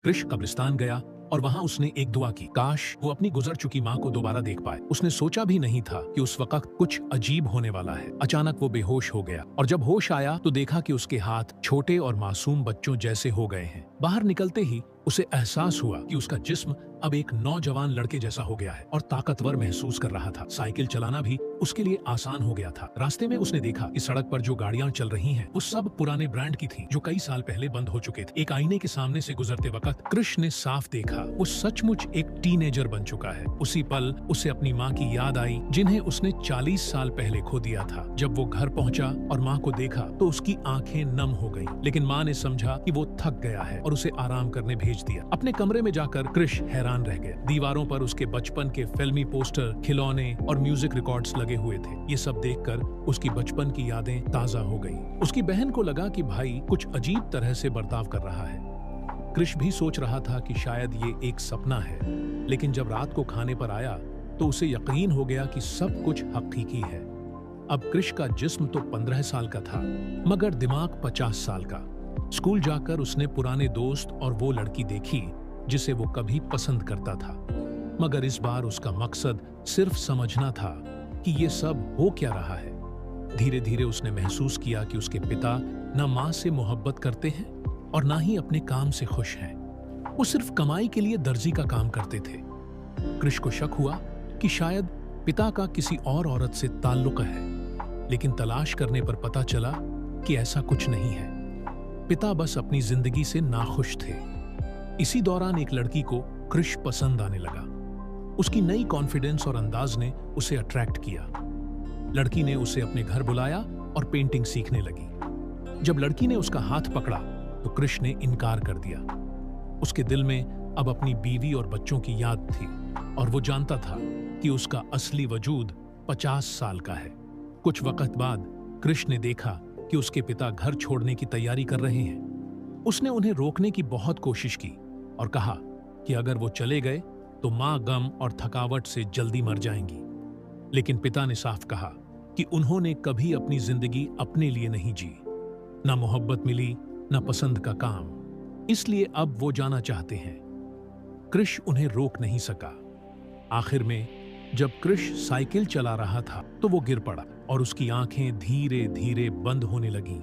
कृष कब्रिस्तान गया और वहां उसने एक दुआ की, काश वो अपनी गुजर चुकी माँ को दोबारा देख पाए। उसने सोचा भी नहीं था कि उस वक्त कुछ अजीब होने वाला है। अचानक वो बेहोश हो गया और जब होश आया तो देखा कि उसके हाथ छोटे और मासूम बच्चों जैसे हो गए हैं। बाहर निकलते ही उसे एहसास हुआ कि उसका जिस्म अब एक नौजवान लड़के जैसा हो गया है और ताकतवर महसूस कर रहा था। साइकिल चलाना भी उसके लिए आसान हो गया था। रास्ते में उसने देखा कि सड़क पर जो गाड़ियां चल रही हैं, वो सब पुराने ब्रांड की थीं, जो कई साल पहले बंद हो चुके थे। एक आईने के सामने से गुजरते वक्त कृष ने साफ देखा वो सचमुच एक टीनेजर बन चुका है। उसी पल उसे अपनी माँ की याद आई, जिन्हें उसने 40 साल पहले खो दिया था। जब वो घर पहुंचा और माँ को देखा तो उसकी आंखें नम हो गईं। लेकिन माँ ने समझा कि वो थक गया है और उसे आराम करने भेज दिया। अपने कमरे में जाकर कृष हैरान रह गया। दीवारों पर उसके बचपन के फिल्मी पोस्टर, खिलौने और म्यूजिक रिकॉर्ड्स लगे हुए थे। ये सब देखकर उसकी बचपन की यादें ताजा हो गईं। उसकी बहन को लगा कि भाई कुछ अजीब तरह से बर्ताव कर रहा है। कृष भी सोच रहा था कि शायद ये एक सपना है, लेकिन जब रात को खाने पर आया तो उसे यकीन हो गया कि सब कुछ हकीकी है। अब कृष का जिस्म तो 15 साल का था, मगर दिमाग 50 साल का। स्कूल जाकर उसने पुराने दोस्त और वो लड़की देखी जिसे वो कभी पसंद करता था, मगर इस बार उसका मकसद सिर्फ समझना था कि ये सब हो क्या रहा है। धीरे धीरे उसने महसूस किया कि उसके पिता न माँ से मोहब्बत करते हैं और ना ही अपने काम से खुश हैं। वो सिर्फ कमाई के लिए दर्जी का काम करते थे। कृष को शक हुआ कि शायद पिता का किसी और औरत से ताल्लुक है, लेकिन तलाश करने पर पता चला कि ऐसा कुछ नहीं है। पिता बस अपनी जिंदगी से नाखुश थे। इसी दौरान एक लड़की को कृष पसंद आने लगा। उसकी नई कॉन्फिडेंस और अंदाज ने उसे अट्रैक्ट किया। लड़की ने उसे अपने घर बुलाया और पेंटिंग सीखने लगी। जब लड़की ने उसका हाथ पकड़ा तो कृष ने इनकार कर दिया। उसके दिल में अब अपनी बीवी और बच्चों की याद थी और वो जानता था कि उसका असली वजूद 50 साल का है। कुछ वक्त बाद कृष ने देखा कि उसके पिता घर छोड़ने की तैयारी कर रहे हैं। उसने उन्हें रोकने की बहुत कोशिश की और कहा कि अगर वो चले गए तो माँ गम और थकावट से जल्दी मर जाएंगी। लेकिन पिता ने साफ कहा कि उन्होंने कभी अपनी जिंदगी अपने लिए नहीं जी। ना मोहब्बत मिली, ना पसंद का काम। इसलिए अब वो जाना चाहते हैं। कृष उन्हें रोक नहीं सका। आखिर में जब कृष साइकिल चला रहा था तो वो गिर पड़ा और उसकी आंखें धीरे धीरे बंद होने लगीं।